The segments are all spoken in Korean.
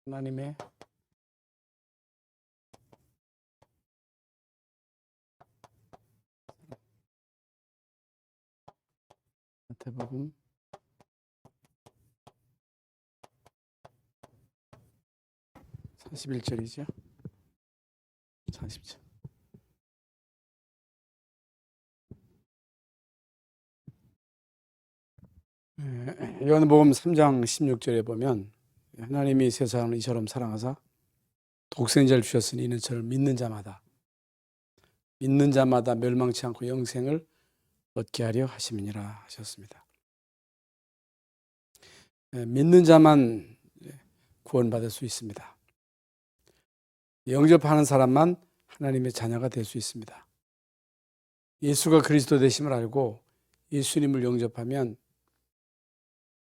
하나님의 마태복음 41절이죠. 40절. 요한복음 3장 16절에 보면 하나님이 세상을 이처럼 사랑하사 독생자를 주셨으니 이는 저를 믿는 자마다 멸망치 않고 영생을 얻게 하려 하심이니라 하셨습니다. 믿는 자만 구원받을 수 있습니다. 영접하는 사람만 하나님의 자녀가 될 수 있습니다. 예수가 그리스도 되심을 알고 예수님을 영접하면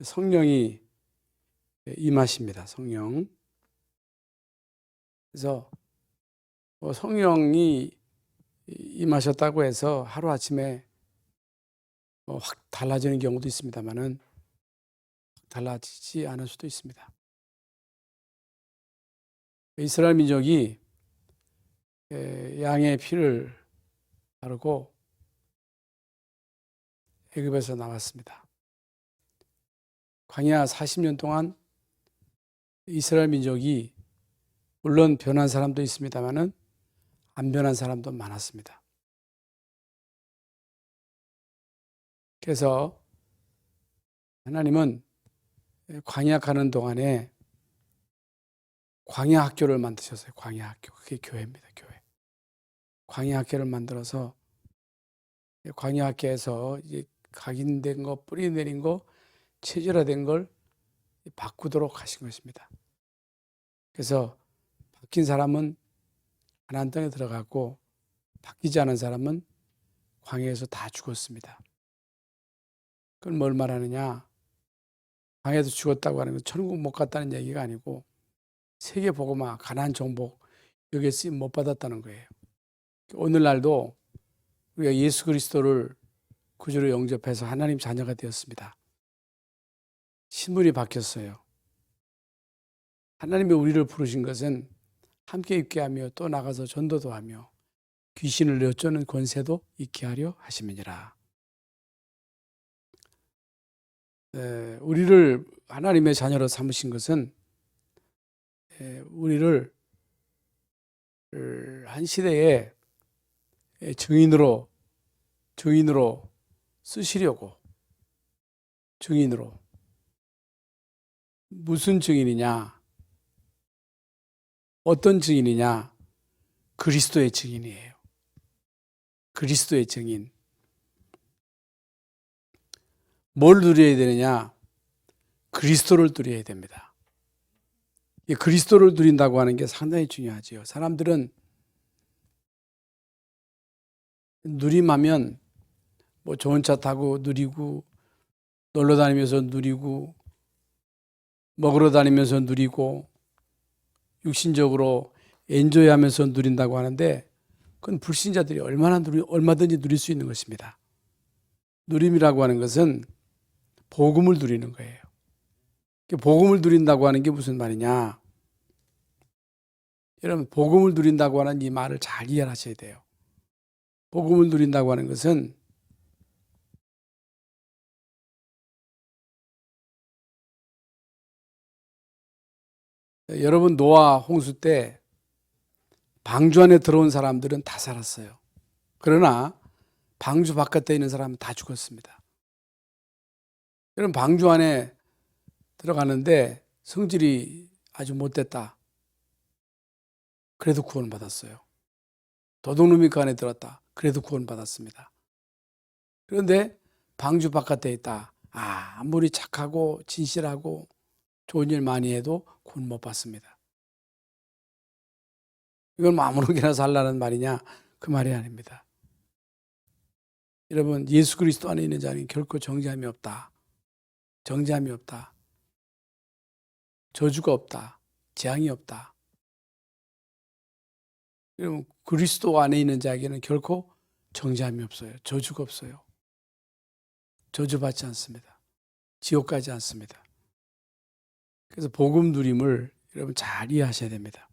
성령이 임하십니다. 성령. 그래서 성령이 임하셨다고 해서 하루아침에 확 달라지는 경우도 있습니다만은 달라지지 않을 수도 있습니다. 이스라엘 민족이 양의 피를 바르고 애굽에서 나왔습니다. 광야 40년 동안 이스라엘 민족이 물론 변한 사람도 있습니다만은 안 변한 사람도 많았습니다. 그래서 하나님은 광야 가는 동안에 광야 학교를 만드셨어요. 광야 학교. 그게 교회입니다. 교회. 광야 학교를 만들어서 광야 학교에서 이제 각인된 거, 뿌리 내린 거, 체질화된 걸 바꾸도록 하신 것입니다. 그래서 바뀐 사람은 가나안 땅에 들어갔고 바뀌지 않은 사람은 광야에서 다 죽었습니다. 그건 뭘 말하느냐? 광야에서 죽었다고 하는 건 천국 못 갔다는 얘기가 아니고 세계 복음화, 가나안 정복 여기에 쓰임 못 받았다는 거예요. 오늘날도 우리가 예수 그리스도를 구주로 영접해서 하나님 자녀가 되었습니다. 신분이 바뀌었어요. 하나님이 우리를 부르신 것은 함께 있게 하며 또 나가서 전도도 하며 귀신을 내쫓는 권세도 있게 하려 하심이니라. 우리를 하나님의 자녀로 삼으신 것은 우리를 한 시대에 증인으로 쓰시려고. 증인으로. 무슨 증인이냐? 어떤 증인이냐? 그리스도의 증인이에요. 그리스도의 증인. 뭘 누려야 되느냐? 그리스도를 누려야 됩니다. 이 그리스도를 누린다고 하는 게 상당히 중요하지요. 사람들은 누림하면 뭐 좋은 차 타고 누리고 놀러 다니면서 누리고 먹으러 다니면서 누리고 육신적으로 엔조이하면서 누린다고 하는데 그건 불신자들이 얼마든지 누릴 수 있는 것입니다. 누림이라고 하는 것은 복음을 누리는 거예요. 복음을 누린다고 하는 게 무슨 말이냐? 여러분, 복음을 누린다고 하는 이 말을 잘 이해하셔야 돼요. 복음을 누린다고 하는 것은 여러분 노아 홍수 때 방주 안에 들어온 사람들은 다 살았어요. 그러나 방주 바깥에 있는 사람은 다 죽었습니다. 여러분 방주 안에 들어가는데 성질이 아주 못됐다. 그래도 구원받았어요. 도둑놈이 그 안에 들었다. 그래도 구원받았습니다. 그런데 방주 바깥에 있다. 아무리 착하고 진실하고 좋은 일 많이 해도 구원 못 받습니다. 이건 뭐 아무렇게나 살라는 말이냐? 그 말이 아닙니다. 여러분 예수 그리스도 안에 있는 자는 결코 정죄함이 없다. 정죄함이 없다. 저주가 없다. 재앙이 없다. 여러분 그리스도 안에 있는 자에게는 결코 정죄함이 없어요. 저주가 없어요. 저주받지 않습니다. 지옥 가지 않습니다. 그래서 복음 누림을 여러분 잘 이해하셔야 됩니다.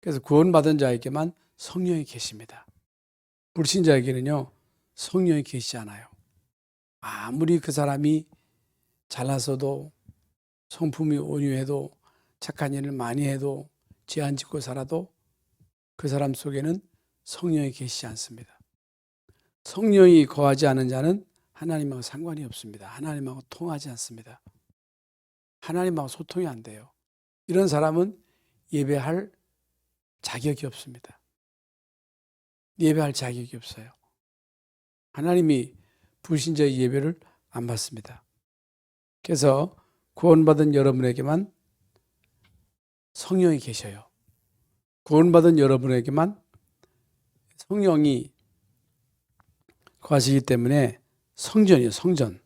그래서 구원받은 자에게만 성령이 계십니다. 불신자에게는요, 성령이 계시지 않아요. 아무리 그 사람이 잘나서도, 성품이 온유해도, 착한 일을 많이 해도, 죄 안 짓고 살아도 그 사람 속에는 성령이 계시지 않습니다. 성령이 거하지 않은 자는 하나님하고 상관이 없습니다. 하나님하고 통하지 않습니다. 하나님하고 소통이 안 돼요. 이런 사람은 예배할 자격이 없습니다. 예배할 자격이 없어요. 하나님이 불신자의 예배를 안 받습니다. 그래서 구원받은 여러분에게만 성령이 계셔요. 구원받은 여러분에게만 성령이 거하시기 때문에 성전이에요, 성전.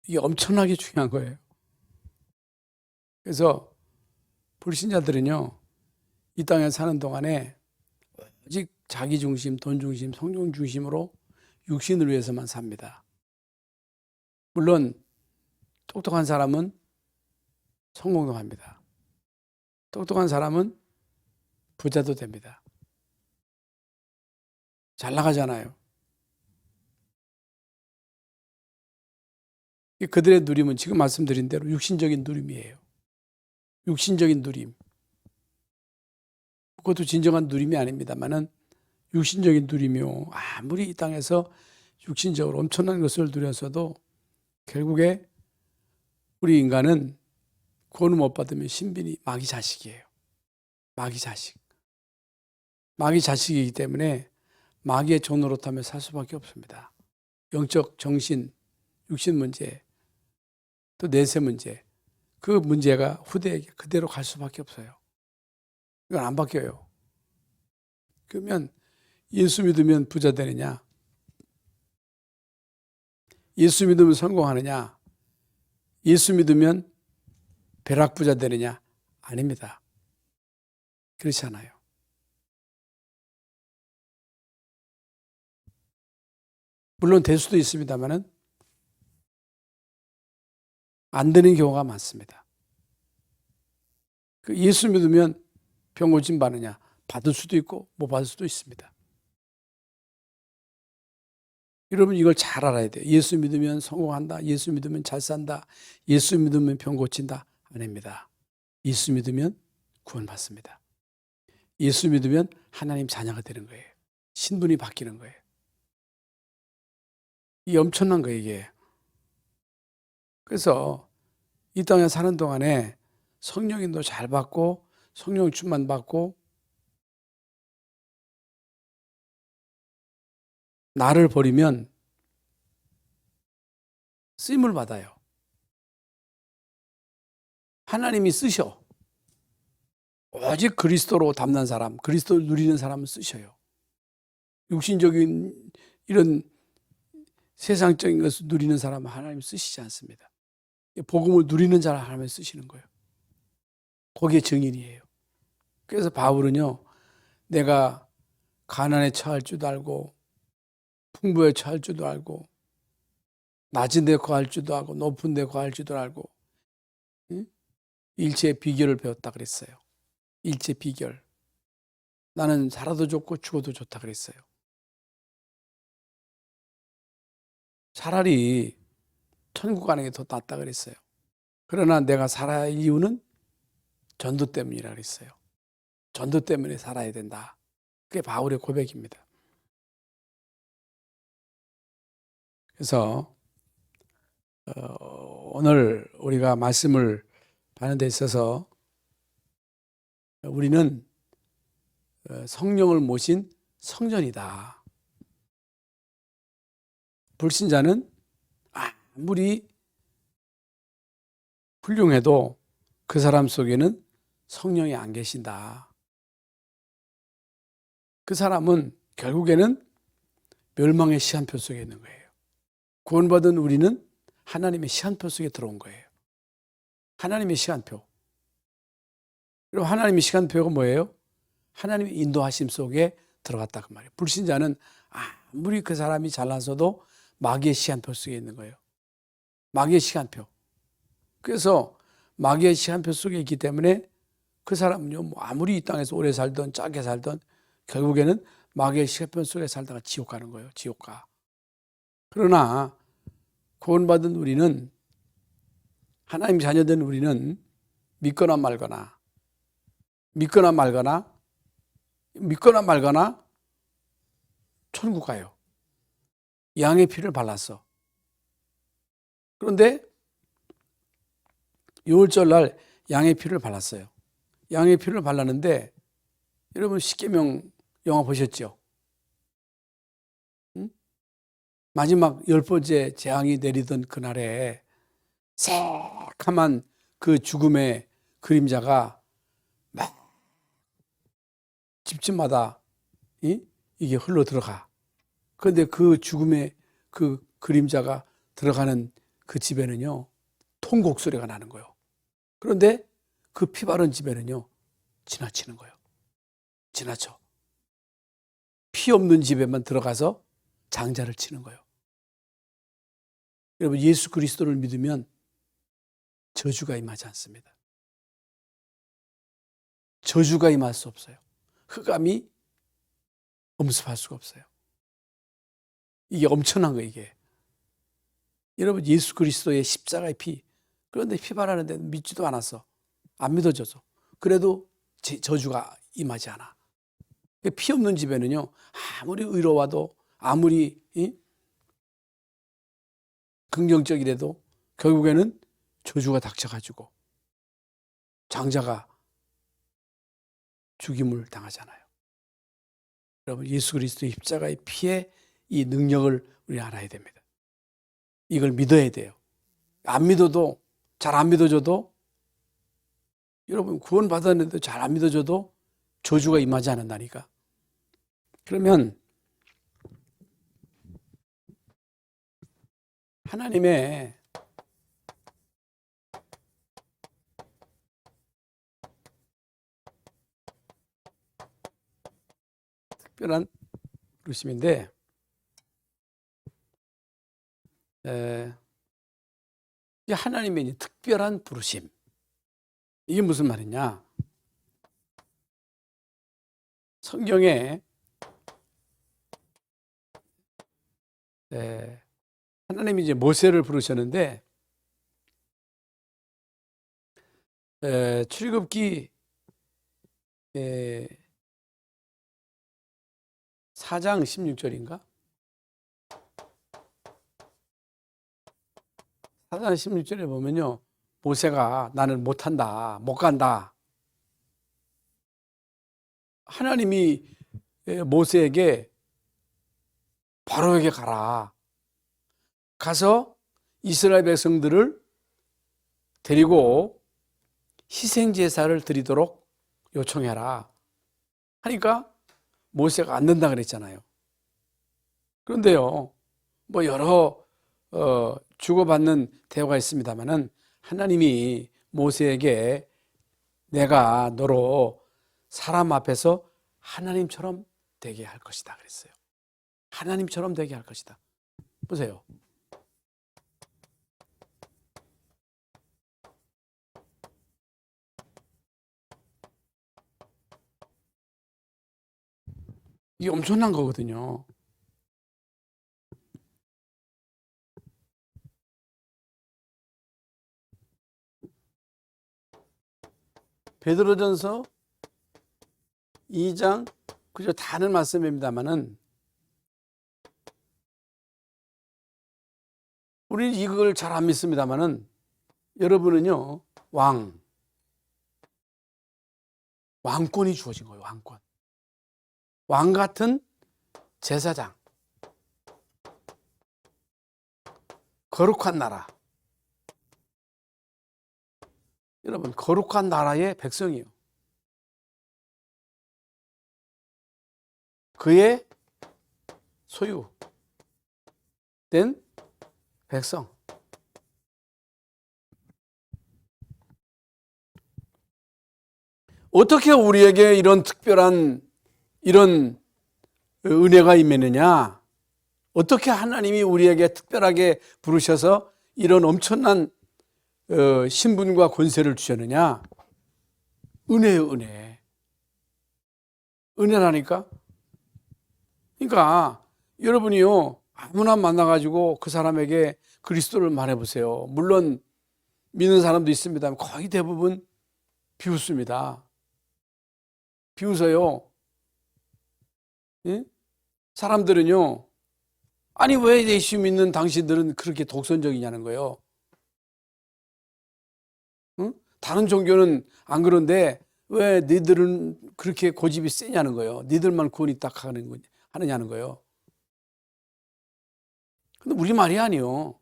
이게 엄청나게 중요한 거예요. 그래서 불신자들은요, 이 땅에 사는 동안에 오직 자기 중심, 돈 중심, 성공 중심으로 육신을 위해서만 삽니다. 물론 똑똑한 사람은 성공도 합니다. 똑똑한 사람은 부자도 됩니다. 잘 나가잖아요. 그들의 누림은 지금 말씀드린 대로 육신적인 누림이에요. 육신적인 누림. 그것도 진정한 누림이 아닙니다만은 육신적인 누림이요. 아무리 이 땅에서 육신적으로 엄청난 것을 누렸어도 결국에 우리 인간은 구원을 못 받으면 신빈이 마귀 자식이에요. 마귀 자식. 마귀 자식이기 때문에 마귀의 종노릇하며 살 수밖에 없습니다. 영적, 정신, 육신 문제, 또 내세 문제, 그 문제가 후대에게 그대로 갈 수밖에 없어요. 이건 안 바뀌어요. 그러면 예수 믿으면 부자 되느냐? 예수 믿으면 성공하느냐? 예수 믿으면 벼락부자 되느냐? 아닙니다. 그렇지 않아요. 물론 될 수도 있습니다만은 안 되는 경우가 많습니다. 예수 믿으면 병 고침 받느냐? 받을 수도 있고 못 받을 수도 있습니다. 여러분 이걸 잘 알아야 돼요. 예수 믿으면 성공한다. 예수 믿으면 잘 산다. 예수 믿으면 병 고친다. 아닙니다. 예수 믿으면 구원받습니다. 예수 믿으면 하나님 자녀가 되는 거예요. 신분이 바뀌는 거예요. 이게 엄청난 거예요, 이게. 그래서 이 땅에 사는 동안에 성령인도 잘 받고 성령 충만 받고 나를 버리면 쓰임을 받아요. 하나님이 쓰셔. 오직 그리스도로 담는 사람, 그리스도를 누리는 사람을 쓰셔요. 육신적인 이런 세상적인 것을 누리는 사람은 하나님 쓰시지 않습니다. 복음을 누리는 자를 하나님 쓰시는 거예요. 거기에 증인이에요. 그래서 바울은요, 내가 가난에 처할 줄도 알고 풍부에 처할 줄도 알고 낮은 데 거할 줄도 알고 높은 데 거할 줄도 알고 일체의 비결을 배웠다 그랬어요. 일체 비결. 나는 살아도 좋고 죽어도 좋다 그랬어요. 차라리 천국 가는 게 더 낫다 그랬어요. 그러나 내가 살아야 할 이유는 전도 때문이라 그랬어요. 전도 때문에 살아야 된다. 그게 바울의 고백입니다. 그래서 오늘 우리가 말씀을 받는 데 있어서 우리는 성령을 모신 성전이다. 불신자는 아무리 훌륭해도 그 사람 속에는 성령이 안 계신다. 그 사람은 결국에는 멸망의 시한표 속에 있는 거예요. 구원받은 우리는 하나님의 시한표 속에 들어온 거예요. 하나님의 시간표. 그리고 하나님의 시간표가 뭐예요? 하나님의 인도하심 속에 들어갔다 그 말이에요. 불신자는 아무리 그 사람이 잘나서도 마귀의 시간표 속에 있는 거예요. 마귀의 시간표. 그래서 마귀의 시한표 속에 있기 때문에 그 사람은요, 뭐 아무리 이 땅에서 오래 살던 짧게 살던 결국에는 마귀의 시한표 속에 살다가 지옥 가는 거예요. 지옥 가. 그러나 구원받은 우리는, 하나님 자녀된 우리는 믿거나 말거나 천국 가요. 양의 피를 발랐어. 그런데 6월절 날 양의 피를 발랐어요. 양의 피를 발랐는데 여러분 십계명 영화 보셨죠? 응? 마지막 10번째 재앙이 내리던 그날에 새카만 그 죽음의 그림자가 막 집집마다 이게 흘러 들어가. 그런데 그 죽음의 그 그림자가 들어가는 그 집에는요, 통곡 소리가 나는 거예요. 그런데 그 피 바른 집에는요, 지나치는 거예요. 지나쳐. 피 없는 집에만 들어가서 장자를 치는 거예요. 여러분, 예수 그리스도를 믿으면 저주가 임하지 않습니다. 저주가 임할 수 없어요. 흑암이 엄습할 수가 없어요. 이게 엄청난 거예요, 이게. 여러분, 예수 그리스도의 십자가의 피, 그런데 피 바르는데 믿지도 않았어. 안 믿어져서. 그래도 저주가 임하지 않아. 피 없는 집에는요, 아무리 의로워도, 아무리 긍정적이라도 결국에는 저주가 닥쳐가지고 장자가 죽임을 당하잖아요. 여러분, 예수 그리스도의 십자가의 피의 이 능력을 우리 알아야 됩니다. 이걸 믿어야 돼요. 안 믿어도, 잘 안 믿어져도, 여러분 구원 받았는데 잘 안 믿어져도 저주가 임하지 않는다니까. 그러면 하나님의 특별한 부르심인데, 하나님의 특별한 부르심, 이게 무슨 말이냐? 성경에 하나님이 이제 모세를 부르셨는데, 출애굽기 4장 16절인가? 4장 16절에 보면요, 모세가 나는 못한다, 못 간다. 하나님이 모세에게 바로에게 가라. 가서 이스라엘 백성들을 데리고 희생제사를 드리도록 요청해라. 하니까 모세가 안 된다 그랬잖아요. 그런데요, 뭐 여러 주고받는 대화가 있습니다만은 하나님이 모세에게 내가 너로 사람 앞에서 하나님처럼 되게 할 것이다 그랬어요. 하나님처럼 되게 할 것이다. 보세요. 이게 엄청난 거거든요. 베드로전서 2장, 그저 다 아는 말씀입니다만은 우리는 이걸 잘 안 믿습니다만은 여러분은요, 왕권이 주어진 거예요. 왕권. 왕 같은 제사장, 거룩한 나라. 여러분, 거룩한 나라의 백성이요. 그의 소유된 백성. 어떻게 우리에게 이런 특별한 이런 은혜가 임했느냐? 어떻게 하나님이 우리에게 특별하게 부르셔서 이런 엄청난 신분과 권세를 주셨느냐? 은혜요, 은혜. 은혜라니까? 그러니까 여러분이요, 아무나 만나가지고 그 사람에게 그리스도를 말해보세요. 물론 믿는 사람도 있습니다. 거의 대부분 비웃습니다. 비웃어요. 예? 사람들은요, 아니 왜 예수 믿는 당신들은 그렇게 독선적이냐는 거예요. 응? 다른 종교는 안 그런데 왜 너희들은 그렇게 고집이 세냐는 거예요. 너희들만 구원이 딱 하느냐는 거예요. 근데 우리 말이 아니요.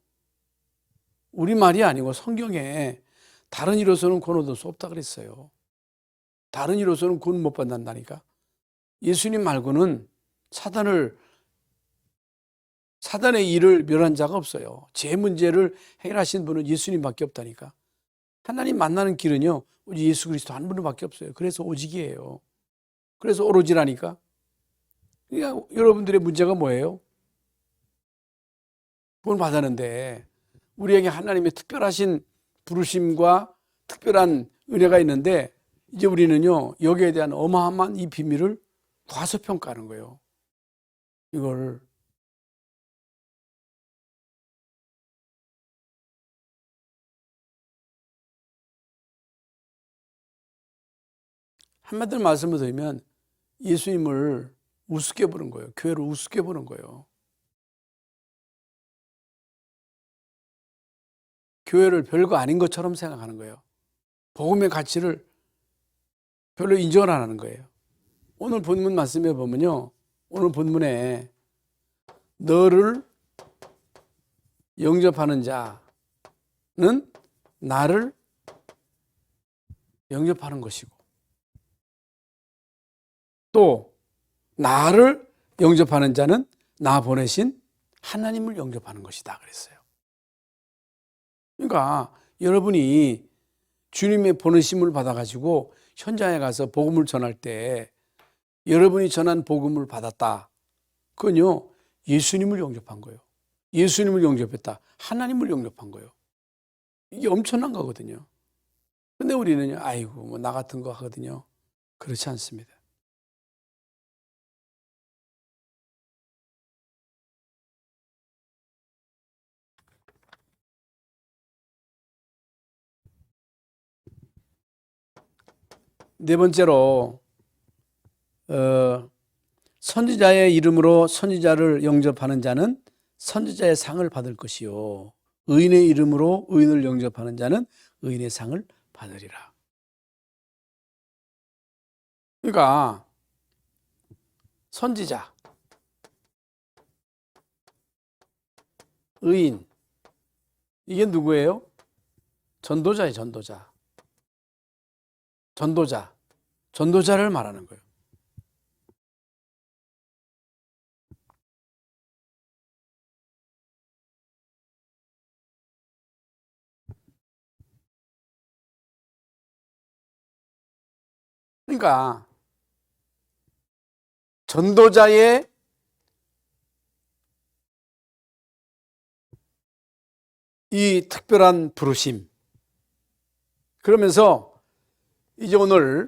우리 말이 아니고 성경에 다른 이로서는 구원 얻을 수 없다 그랬어요. 다른 이로서는 구원 못 받는다니까. 예수님 말고는 사단의 일을 멸한 자가 없어요. 제 문제를 해결하신 분은 예수님밖에 없다니까. 하나님 만나는 길은요, 오직 예수 그리스도 한 분밖에 없어요. 그래서 오직이에요. 그래서 오로지라니까. 그러니까 여러분들의 문제가 뭐예요? 구원 받았는데 우리에게 하나님의 특별하신 부르심과 특별한 은혜가 있는데 이제 우리는요, 여기에 대한 어마어마한 이 비밀을 과소평가하는 거예요. 이걸 한마디로 말씀을 드리면 예수님을 우습게 보는 거예요. 교회를 우습게 보는 거예요. 교회를 별거 아닌 것처럼 생각하는 거예요. 복음의 가치를 별로 인정을 안 하는 거예요. 오늘 본문 말씀에 보면요, 오늘 본문에 너를 영접하는 자는 나를 영접하는 것이고 또 나를 영접하는 자는 나 보내신 하나님을 영접하는 것이다 그랬어요. 그러니까 여러분이 주님의 보내심을 받아가지고 현장에 가서 복음을 전할 때 여러분이 전한 복음을 받았다. 그건요, 예수님을 영접한 거예요. 예수님을 영접했다. 하나님을 영접한 거예요. 이게 엄청난 거거든요. 근데 우리는 아이고 뭐 나 같은 거 하거든요. 그렇지 않습니다. 네 번째로 선지자의 이름으로 선지자를 영접하는 자는 선지자의 상을 받을 것이요 의인의 이름으로 의인을 영접하는 자는 의인의 상을 받으리라. 그러니까 선지자, 의인, 이게 누구예요? 전도자예요. 전도자를 말하는 거예요. 그러니까 전도자의 이 특별한 부르심, 그러면서 이제 오늘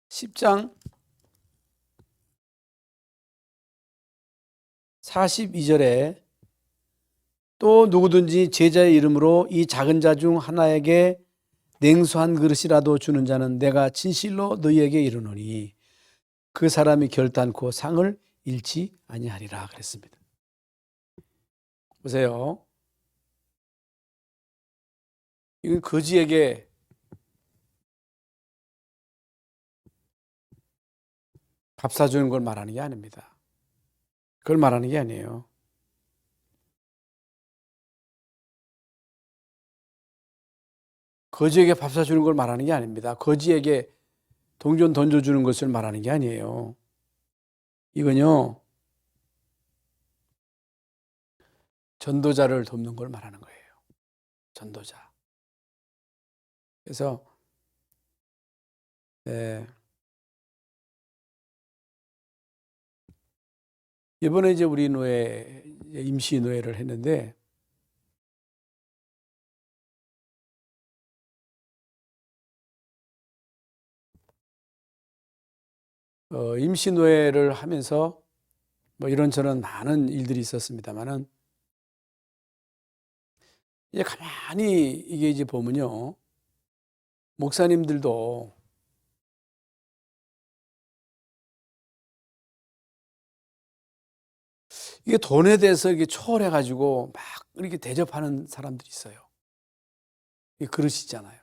10장 42절에 또 누구든지 제자의 이름으로 이 작은 자 중 하나에게 냉수 한 그릇이라도 주는 자는 내가 진실로 너희에게 이르노니 그 사람이 결단코 상을 잃지 아니하리라 그랬습니다. 보세요. 이건 거지에게 밥 사주는 걸 말하는 게 아닙니다. 그걸 말하는 게 아니에요. 거지에게 밥 사주는 걸 말하는 게 아닙니다. 거지에게 동전 던져주는 것을 말하는 게 아니에요. 이건요, 전도자를 돕는 걸 말하는 거예요. 전도자. 그래서 이번에 이제 우리 노예, 임시 노예를 했는데, 임시 노예를 하면서 뭐 이런저런 많은 일들이 있었습니다만은, 이제 가만히 이게 이제 보면요, 목사님들도 이게 돈에 대해서 이게 초월해가지고 막 이렇게 대접하는 사람들이 있어요. 이게 그러시잖아요.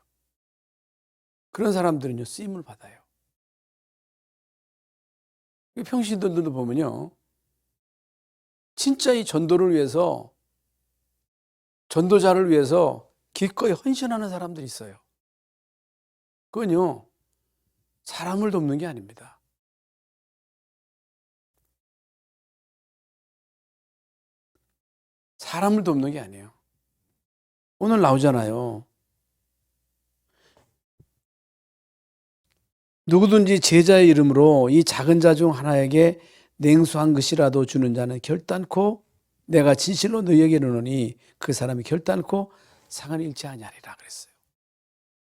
그런 사람들은요, 쓰임을 받아요. 평신도들도 보면요, 진짜 이 전도를 위해서, 전도자를 위해서 기꺼이 헌신하는 사람들이 있어요. 그건요, 사람을 돕는 게 아닙니다. 사람을 돕는 게 아니에요. 오늘 나오잖아요. 누구든지 제자의 이름으로 이 작은 자 중 하나에게 냉수 한 것이라도 주는 자는 결단코 내가 진실로 너희에게 이르노니 그 사람이 결단코 상을 잃지 아니하리라 그랬어요.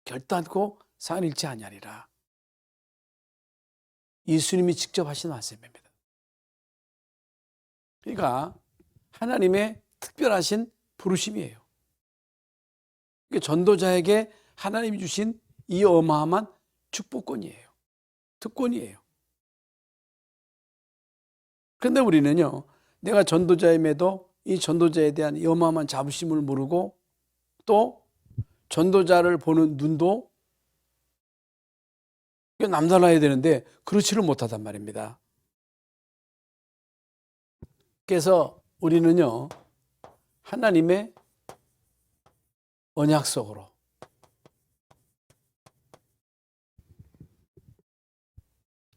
결단코 상을 잃지 아니하리라. 예수님이 직접 하신 말씀입니다. 그러니까 하나님의 특별하신 부르심이에요. 전도자에게 하나님이 주신 이 어마어마한 축복권이에요. 특권이에요. 그런데 우리는요, 내가 전도자임에도 이 전도자에 대한 이 어마어마한 자부심을 모르고 또 전도자를 보는 눈도 남달라야 되는데 그렇지를 못하단 말입니다. 그래서 우리는요, 하나님의 언약 속으로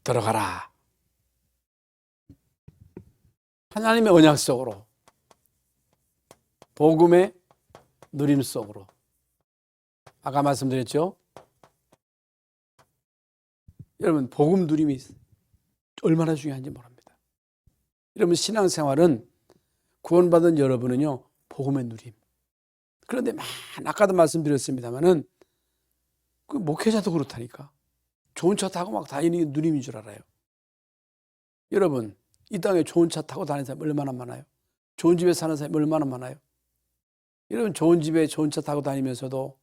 들어가라. 하나님의 언약 속으로, 복음의 누림 속으로. 아까 말씀드렸죠? 여러분, 복음 누림이 얼마나 중요한지 모릅니다. 여러분, 신앙생활은 구원받은 여러분은요, 복음의 누림. 그런데 아까도 말씀드렸습니다만은 그 목회자도 그렇다니까. 좋은 차 타고 막 다니는 게 누림인 줄 알아요. 여러분, 이 땅에 좋은 차 타고 다니는 사람이 얼마나 많아요? 좋은 집에 사는 사람이 얼마나 많아요? 여러분, 좋은 집에 좋은 차 타고 다니면서도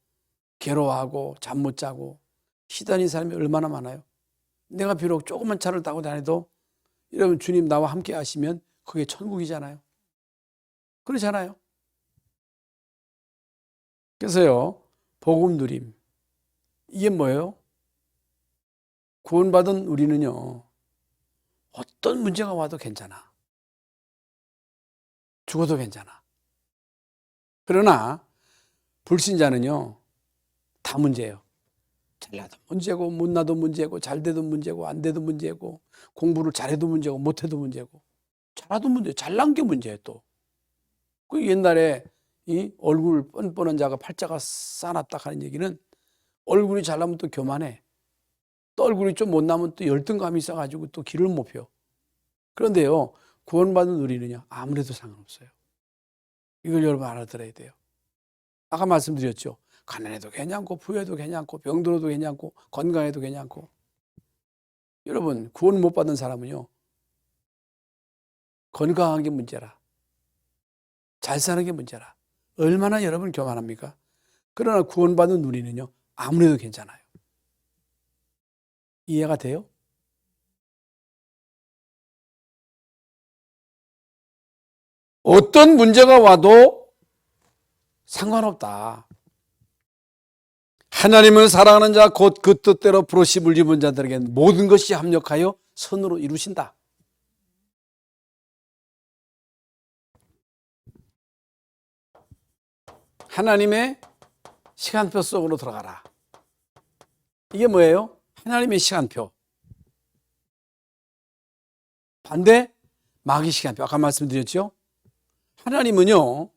괴로워하고 잠 못 자고 시달리는 사람이 얼마나 많아요? 내가 비록 조그만 차를 타고 다녀도 여러분, 주님 나와 함께 하시면 그게 천국이잖아요. 그렇잖아요. 그래서요, 복음 누림. 이게 뭐예요? 구원받은 우리는요, 어떤 문제가 와도 괜찮아. 죽어도 괜찮아. 그러나 불신자는요, 다 문제예요. 잘나도 문제고 못나도 문제고 잘돼도 문제고 안돼도 문제고 공부를 잘해도 문제고 못해도 문제고 잘나도 문제, 잘난 게 문제예요. 또 그 옛날에 이 얼굴 뻔뻔한 자가 팔자가 싸납다 하는 얘기는 얼굴이 잘나면 또 교만해. 또 얼굴이 좀 못나면 또 열등감이 있어가지고 또 길을 못 펴. 그런데요, 구원받은 우리는요, 아무래도 상관없어요. 이걸 여러분 알아들어야 돼요. 아까 말씀드렸죠. 가난해도 괜찮고 부여해도 괜찮고 병들어도 괜찮고 건강해도 괜찮고. 여러분, 구원 못 받은 사람은요, 건강한 게 문제라, 잘 사는 게 문제라. 얼마나 여러분 교만합니까? 그러나 구원받은 우리는요, 아무래도 괜찮아요. 이해가 돼요? 어떤 문제가 와도 상관없다. 하나님을 사랑하는 자 곧 그 뜻대로 부르심을 입은 자들에게는 모든 것이 합력하여 선으로 이루신다. 하나님의 시간표 속으로 들어가라. 이게 뭐예요? 하나님의 시간표. 반대 마귀 시간표. 아까 말씀드렸죠? 하나님은요,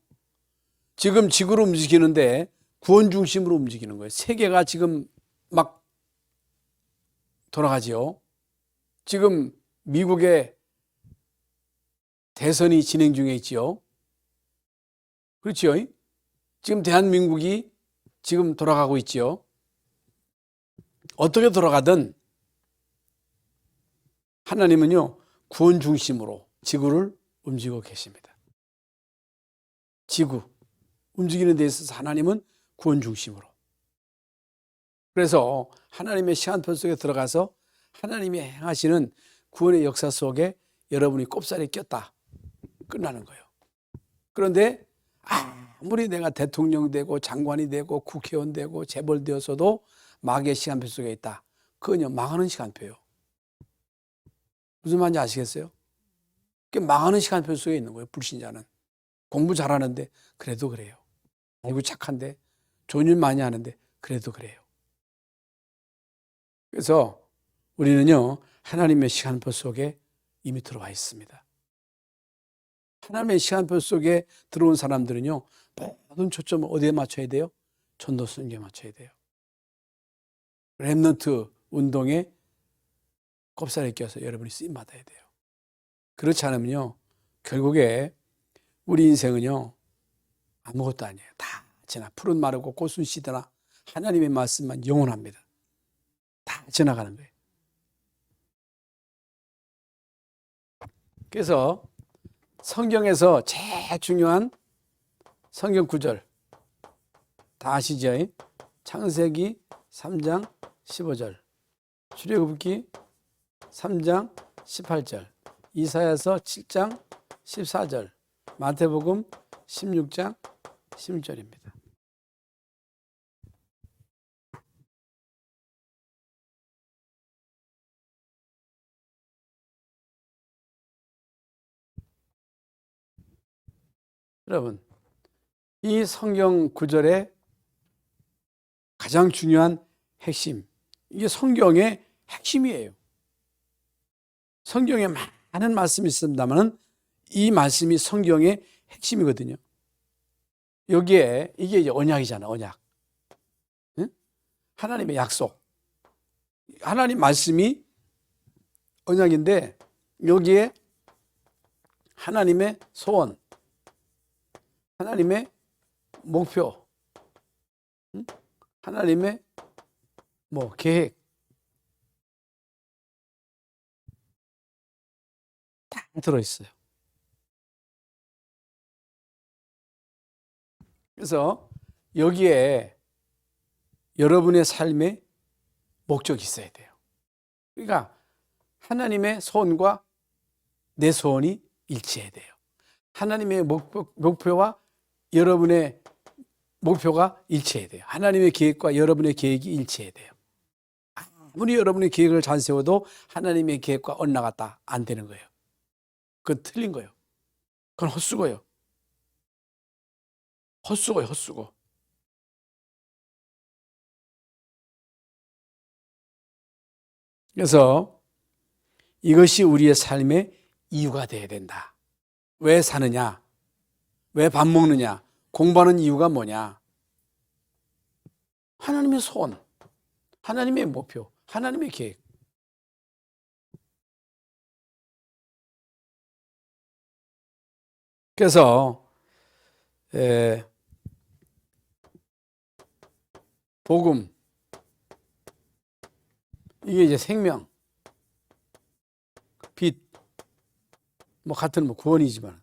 지금 지구를 움직이는데 구원 중심으로 움직이는 거예요. 세계가 지금 막 돌아가지요. 지금 미국의 대선이 진행 중에 있지요. 그렇죠? 지금 대한민국이 지금 돌아가고 있지요. 어떻게 돌아가든 하나님은요, 구원 중심으로 지구를 움직이고 계십니다. 지구, 움직이는 데 있어서 하나님은 구원 중심으로. 그래서 하나님의 시간표 속에 들어가서 하나님이 행하시는 구원의 역사 속에 여러분이 꼽사리에 꼈다. 끝나는 거예요. 그런데 아무리 내가 대통령 되고 장관이 되고 국회의원 되고 재벌 되어서도 마귀의 시간표 속에 있다. 그건요, 망하는 시간표예요. 무슨 말인지 아시겠어요? 그게 망하는 시간표 속에 있는 거예요. 불신자는. 공부 잘하는데 그래도 그래요. 아이고 착한데 좋은 일 많이 하는데 그래도 그래요. 그래서 우리는요, 하나님의 시간표 속에 이미 들어와 있습니다. 하나님의 시간표 속에 들어온 사람들은요, 모든 초점을 어디에 맞춰야 돼요? 전도 선교에 맞춰야 돼요. 렘넌트 운동에 꼽사리에 껴서 여러분이 쓰임 받아야 돼요. 그렇지 않으면요, 결국에 우리 인생은요, 아무것도 아니에요. 다 지나 푸른 마르고 꽃은 시드나 하나님의 말씀만 영원합니다. 다 지나가는 거예요. 그래서 성경에서 제일 중요한 성경 구절 다 아시죠? 창세기 3장 15절, 출애굽기 3장 18절, 이사야서 7장 14절, 마태복음 16장 16절입니다. 여러분, 이 성경 구절의 가장 중요한 핵심, 이게 성경의 핵심이에요. 성경에 많은 말씀이 있습니다만 이 말씀이 성경의 핵심이거든요. 여기에 이게 이제 언약이잖아, 언약. 응? 하나님의 약속. 하나님 말씀이 언약인데 여기에 하나님의 소원, 하나님의 목표, 하나님의 계획 다 들어있어요. 그래서 여기에 여러분의 삶에 목적이 있어야 돼요. 그러니까 하나님의 소원과 내 소원이 일치해야 돼요. 하나님의 목표와 여러분의 목표가 일치해야 돼요. 하나님의 계획과 여러분의 계획이 일치해야 돼요. 아무리 여러분의 계획을 잘 세워도 하나님의 계획과 엇나갔다 안 되는 거예요. 그건 틀린 거예요. 그건 헛수고예요. 헛수고예요, 헛수고. 그래서 이것이 우리의 삶의 이유가 되어야 된다. 왜 사느냐? 왜 밥 먹느냐? 공부하는 이유가 뭐냐? 하나님의 소원, 하나님의 목표, 하나님의 계획. 그래서 복음, 이게 이제 생명, 빛, 같은 구원이지만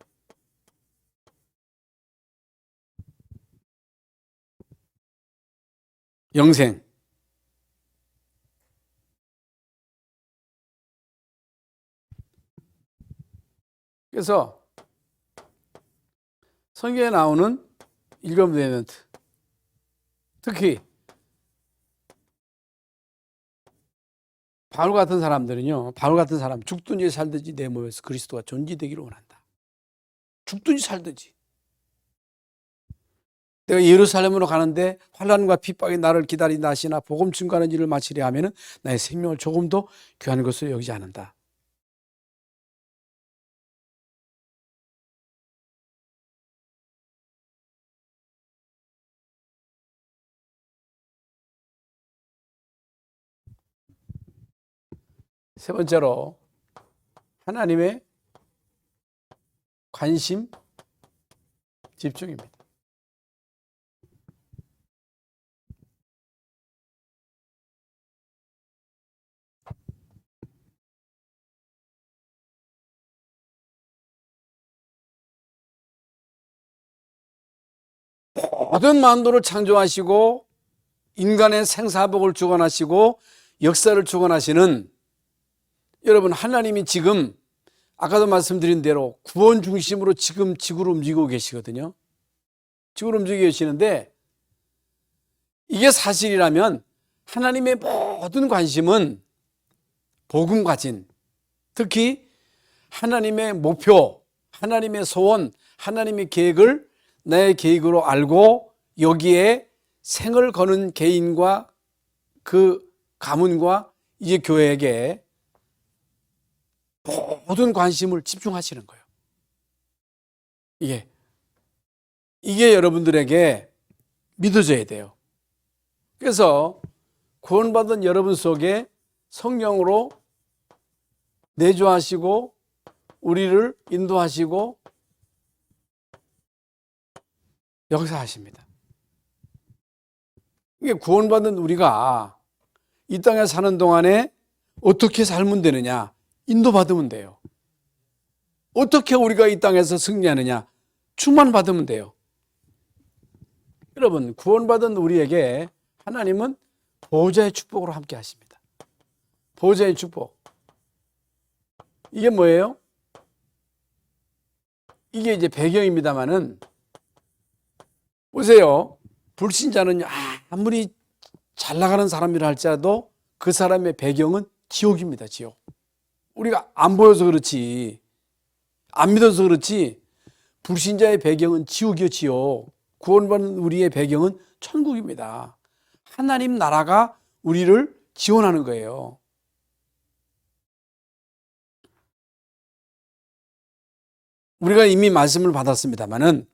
영생. 그래서 성경에 나오는 일곱 렘넌트, 특히 바울 같은 사람들은요, 바울 같은 사람 죽든지 살든지 내 몸에서 그리스도가 존재되기를 원한다. 죽든지 살든지. 내가 예루살렘으로 가는데 환난과 핍박이 나를 기다린다 하시나 복음 증거하는 일을 마치려 하면은 나의 생명을 조금도 귀한 것으로 여기지 않는다. 세 번째로 하나님의 관심, 집중입니다. 모든 만도를 창조하시고 인간의 생사복을 주관하시고 역사를 주관하시는 여러분, 하나님이 지금 아까도 말씀드린 대로 구원 중심으로 지금 지구를 움직이고 계시거든요. 지구를 움직이고 계시는데 이게 사실이라면 하나님의 모든 관심은 복음 가진, 특히 하나님의 목표, 하나님의 소원, 하나님의 계획을 나의 계획으로 알고 여기에 생을 거는 개인과 그 가문과 이제 교회에게 모든 관심을 집중하시는 거예요. 이게 여러분들에게 믿어져야 돼요. 그래서 구원받은 여러분 속에 성령으로 내주하시고 우리를 인도하시고 역사하십니다. 이게 구원받은 우리가 이 땅에 사는 동안에 어떻게 살면 되느냐? 인도받으면 돼요. 어떻게 우리가 이 땅에서 승리하느냐? 충만받으면 돼요. 여러분, 구원받은 우리에게 하나님은 보호자의 축복으로 함께 하십니다. 보호자의 축복. 이게 뭐예요? 이게 이제 배경입니다만은 보세요. 불신자는 아무리 잘 나가는 사람이라 할지라도 그 사람의 배경은 지옥입니다. 지옥. 우리가 안 보여서 그렇지, 안 믿어서 그렇지, 불신자의 배경은 지옥이요, 지옥. 구원받는 우리의 배경은 천국입니다. 하나님 나라가 우리를 지원하는 거예요. 우리가 이미 말씀을 받았습니다만은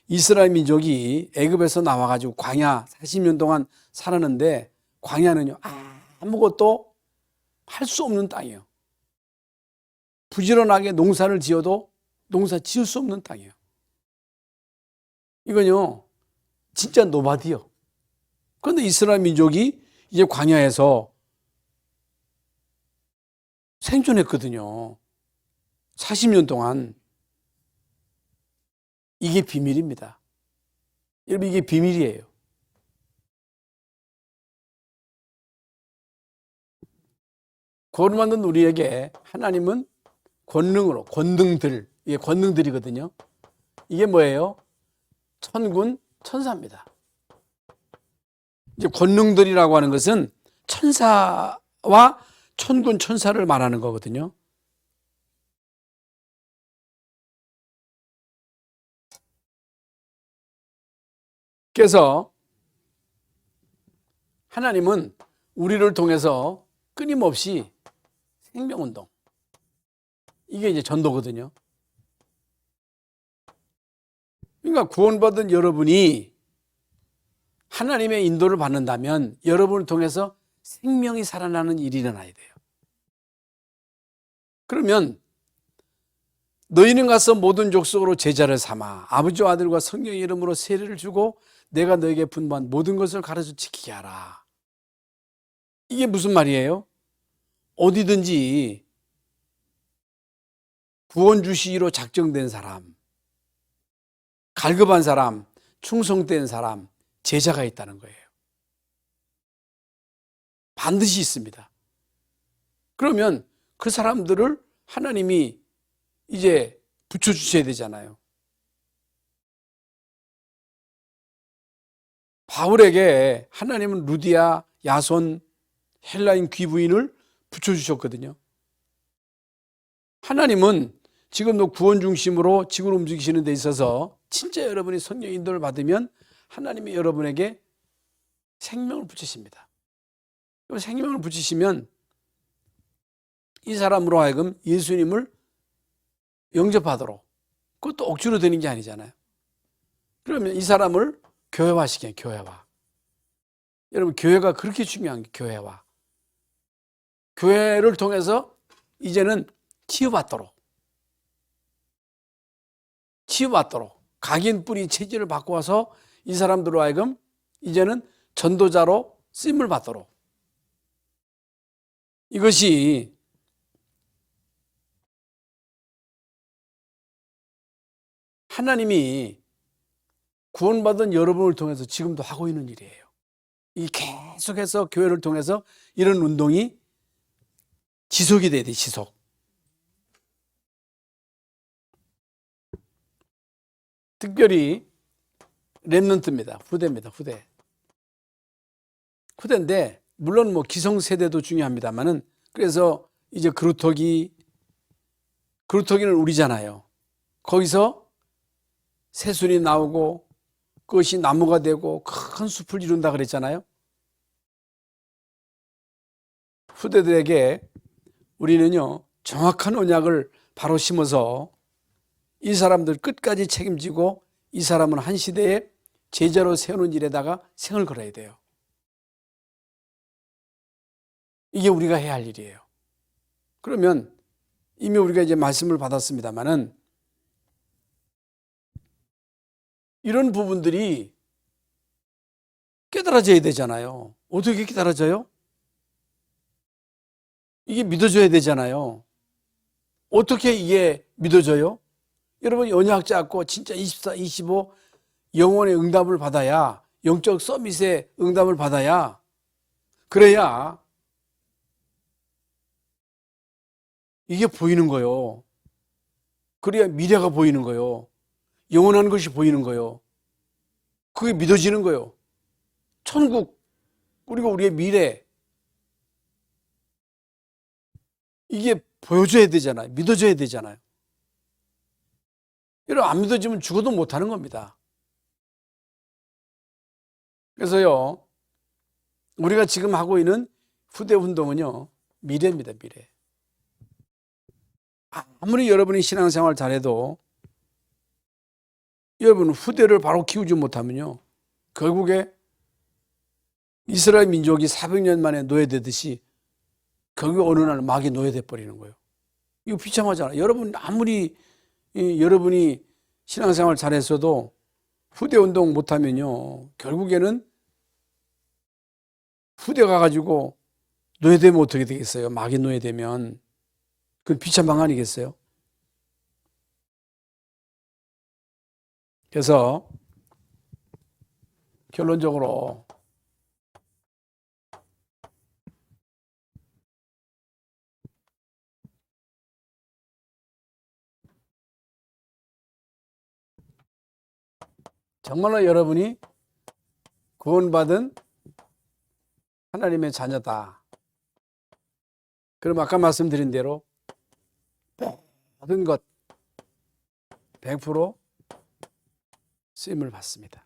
이스라엘 민족이 애굽에서 나와가지고 광야 40년 동안 살았는데 광야는요 아무것도 할 수 없는 땅이에요. 부지런하게 농사를 지어도 농사 지을 수 없는 땅이에요. 이건요 진짜 노바디요. 그런데 이스라엘 민족이 이제 광야에서 생존했거든요. 40년 동안. 이게 비밀입니다. 여러분, 이게 비밀이에요. 구원받는 우리에게 하나님은 권능으로, 권능들, 이게 권능들이거든요. 이게 뭐예요? 천군, 천사입니다. 이제 권능들이라고 하는 것은 천사와 천군, 천사를 말하는 거거든요. 그래서 하나님은 우리를 통해서 끊임없이 생명운동, 이게 이제 전도거든요. 그러니까 구원받은 여러분이 하나님의 인도를 받는다면 여러분을 통해서 생명이 살아나는 일이 일어나야 돼요. 그러면 너희는 가서 모든 족속으로 제자를 삼아 아버지와 아들과 성령의 이름으로 세례를 주고 내가 너에게 분부한 모든 것을 가르쳐 지키게 하라. 이게 무슨 말이에요? 어디든지 구원 주시기로 작정된 사람, 갈급한 사람, 충성된 사람, 제자가 있다는 거예요. 반드시 있습니다. 그러면 그 사람들을 하나님이 이제 붙여주셔야 되잖아요. 바울에게 하나님은 루디아, 야손, 헬라인 귀부인을 붙여주셨거든요. 하나님은 지금도 구원 중심으로 지구를 움직이시는 데 있어서 진짜 여러분이 성령 인도를 받으면 하나님이 여러분에게 생명을 붙이십니다. 생명을 붙이시면 이 사람으로 하여금 예수님을 영접하도록, 그것도 억지로 되는 게 아니잖아요. 그러면 이 사람을 교회화시켜요. 교회화. 여러분, 교회가 그렇게 중요한 게 교회화. 교회를 통해서 이제는 치유받도록, 치유받도록 각인뿌리 체질을 바꿔서 이 사람들로 하여금 이제는 전도자로 쓰임을 받도록, 이것이 하나님이 구원받은 여러분을 통해서 지금도 하고 있는 일이에요. 이 계속해서 교회를 통해서 이런 운동이 지속이 돼야 돼, 지속. 특별히 렘넌트입니다. 후대입니다. 후대. 후대인데 물론 뭐 기성세대도 중요합니다만은, 그래서 이제 그루터기는 우리잖아요. 거기서 새순이 나오고 그것이 나무가 되고 큰 숲을 이룬다 그랬잖아요. 후대들에게 우리는요, 정확한 언약을 바로 심어서 이 사람들 끝까지 책임지고 이 사람은 한 시대에 제자로 세우는 일에다가 생을 걸어야 돼요. 이게 우리가 해야 할 일이에요. 그러면 이미 우리가 이제 말씀을 받았습니다만은, 이런 부분들이 깨달아져야 되잖아요. 어떻게 깨달아져요? 이게 믿어져야 되잖아요. 어떻게 이게 믿어져요? 여러분, 언약 잡고 진짜 24, 25 영혼의 응답을 받아야, 영적 서밋의 응답을 받아야, 그래야 이게 보이는 거예요. 그래야 미래가 보이는 거예요. 영원한 것이 보이는 거예요. 그게 믿어지는 거예요. 천국, 그리고 우리의 미래, 이게 보여줘야 되잖아요. 믿어져야 되잖아요. 여러분, 안 믿어지면 죽어도 못하는 겁니다. 그래서요, 우리가 지금 하고 있는 후대 운동은요, 미래입니다. 미래. 아무리 여러분이 신앙생활 잘해도 여러분 후대를 바로 키우지 못하면요, 결국에 이스라엘 민족이 400년 만에 노예되듯이 결국에 어느 날 막이 노예돼 버리는 거예요. 이거 비참하잖아요. 여러분 아무리 여러분이 신앙생활 잘했어도 후대 운동 못하면요, 결국에는 후대 가가지고 노예되면 어떻게 되겠어요? 막이 노예되면. 그건 비참한 거 아니겠어요? 그래서 결론적으로 정말로 여러분이 구원받은 하나님의 자녀다. 그럼 아까 말씀드린 대로 모든 것 100% 쓰임을 받습니다.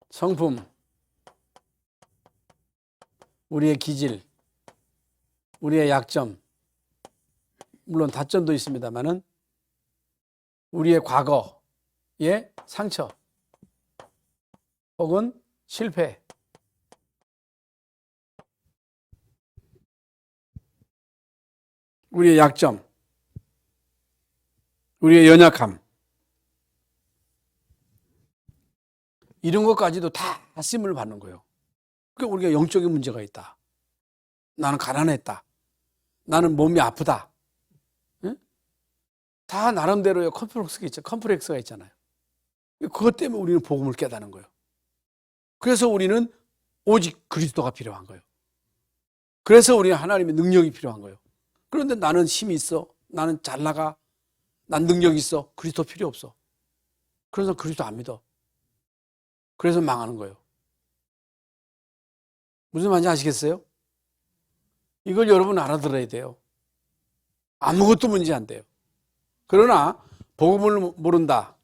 성품, 우리의 기질, 우리의 약점, 물론 다점도 있습니다만은 우리의 과거의 상처 혹은 실패, 우리의 약점, 우리의 연약함, 이런 것까지도 다 쓰임을 받는 거예요. 그러니까 우리가 영적인 문제가 있다. 나는 가난했다. 나는 몸이 아프다. 응? 다 나름대로의 컴플렉스가 있잖아요. 그것 때문에 우리는 복음을 깨닫는 거예요. 그래서 우리는 오직 그리스도가 필요한 거예요. 그래서 우리는 하나님의 능력이 필요한 거예요. 그런데 나는 힘이 있어. 나는 잘 나가. 난 능력이 있어. 그리스도 필요 없어. 그래서 그리스도 안 믿어. 그래서 망하는 거예요. 무슨 말인지 아시겠어요? 이걸 여러분 알아들어야 돼요. 아무것도 문제 안 돼요. 그러나 복음을 모른다.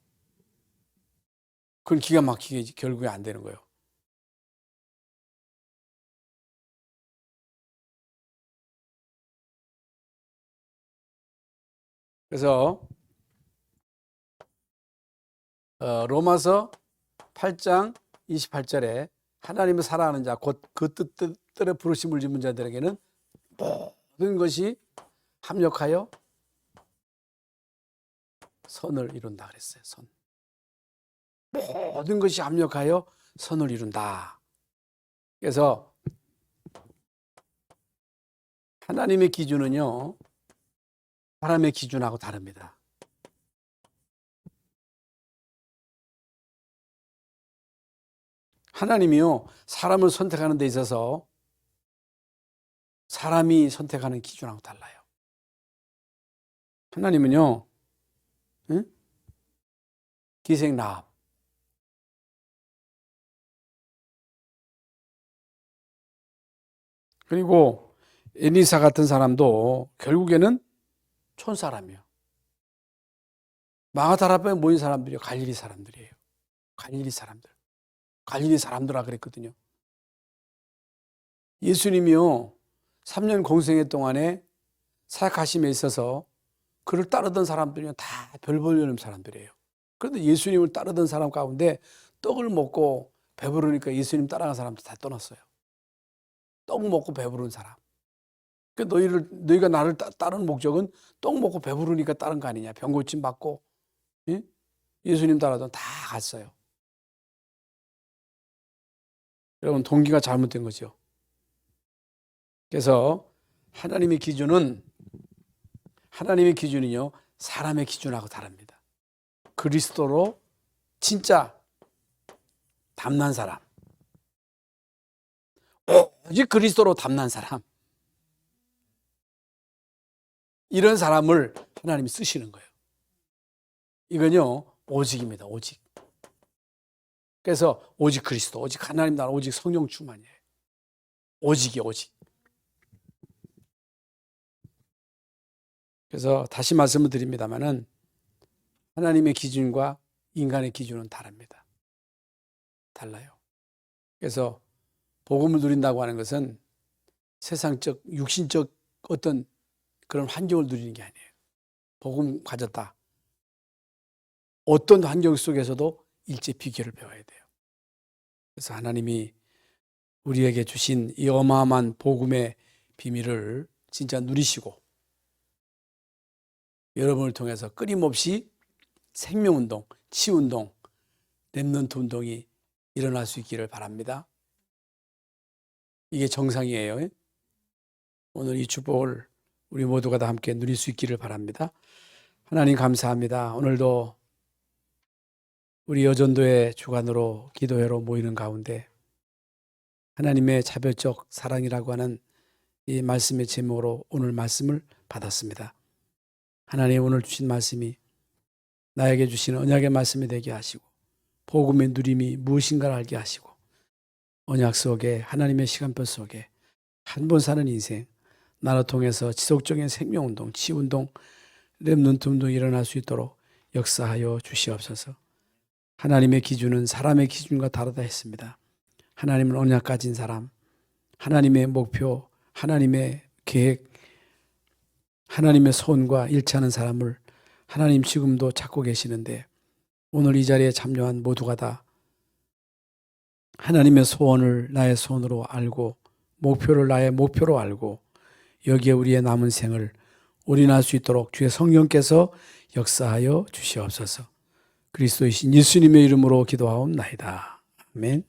그건 기가 막히게 결국에 안 되는 거예요. 그래서 로마서 8장 28절에 하나님을 사랑하는 자 곧 그 뜻대로 부르심을 입은 자들에게는 모든 것이 합력하여 선을 이룬다 그랬어요. 선. 모든 것이 합력하여 선을 이룬다. 그래서 하나님의 기준은요, 사람의 기준하고 다릅니다. 하나님이요, 사람을 선택하는 데 있어서 사람이 선택하는 기준하고 달라요. 하나님은요, 응? 기생나합, 그리고 엘리사 같은 사람도 결국에는 촌사람이에요. 마가다라 앞에 모인 사람들이요, 갈릴리 사람들이에요. 갈릴리 사람들. 갈릴리 사람들아 그랬거든요. 예수님이요, 3년 공생애 동안에 사역하심에 있어서 그를 따르던 사람들이요, 다 별 보려는 사람들이에요. 그런데 예수님을 따르던 사람 가운데 떡을 먹고 배부르니까 예수님 따라간 사람들 다 떠났어요. 떡 먹고 배부른 사람. 너희가 나를 따르는 목적은 떡 먹고 배부르니까 따른 거 아니냐. 병 고침 받고, 예? 예수님 따라던 다 갔어요. 여러분, 동기가 잘못된 거죠. 그래서 하나님의 기준은요, 사람의 기준하고 다릅니다. 그리스도로 진짜 담난 사람, 오직 그리스도로 담난 사람, 이런 사람을 하나님이 쓰시는 거예요. 이건요, 오직입니다. 오직. 그래서 오직 그리스도, 오직 하나님 나라, 오직 성령 충만이에요. 오직이 오직. 그래서 다시 말씀을 드립니다마는 하나님의 기준과 인간의 기준은 다릅니다. 달라요. 그래서 복음을 누린다고 하는 것은 세상적, 육신적 어떤 그런 환경을 누리는 게 아니에요. 복음 가졌다. 어떤 환경 속에서도 일제 비결을 배워야 돼요. 그래서 하나님이 우리에게 주신 이 어마어마한 복음의 비밀을 진짜 누리시고 여러분을 통해서 끊임없이 생명운동, 치운동, 렘넌트 운동이 일어날 수 있기를 바랍니다. 이게 정상이에요. 오늘 이 축복을 우리 모두가 다 함께 누릴 수 있기를 바랍니다. 하나님 감사합니다. 오늘도 우리 여전도의 주관으로 기도회로 모이는 가운데 하나님의 차별적 사랑이라고 하는 이 말씀의 제목으로 오늘 말씀을 받았습니다. 하나님 오늘 주신 말씀이 나에게 주신 언약의 말씀이 되게 하시고 복음의 누림이 무엇인가를 알게 하시고 언약 속에 하나님의 시간표 속에 한 번 사는 인생 나를 통해서 지속적인 생명운동, 치운동, 렘넌트 운동이 일어날 수 있도록 역사하여 주시옵소서. 하나님의 기준은 사람의 기준과 다르다 했습니다. 하나님은 언약 가진 사람, 하나님의 목표, 하나님의 계획, 하나님의 소원과 일치하는 사람을 하나님 지금도 찾고 계시는데 오늘 이 자리에 참여한 모두가 다 하나님의 소원을 나의 소원으로 알고 목표를 나의 목표로 알고 여기에 우리의 남은 생을 올인할 수 있도록 주의 성령께서 역사하여 주시옵소서. 그리스도이신 예수님의 이름으로 기도하옵나이다. 아멘.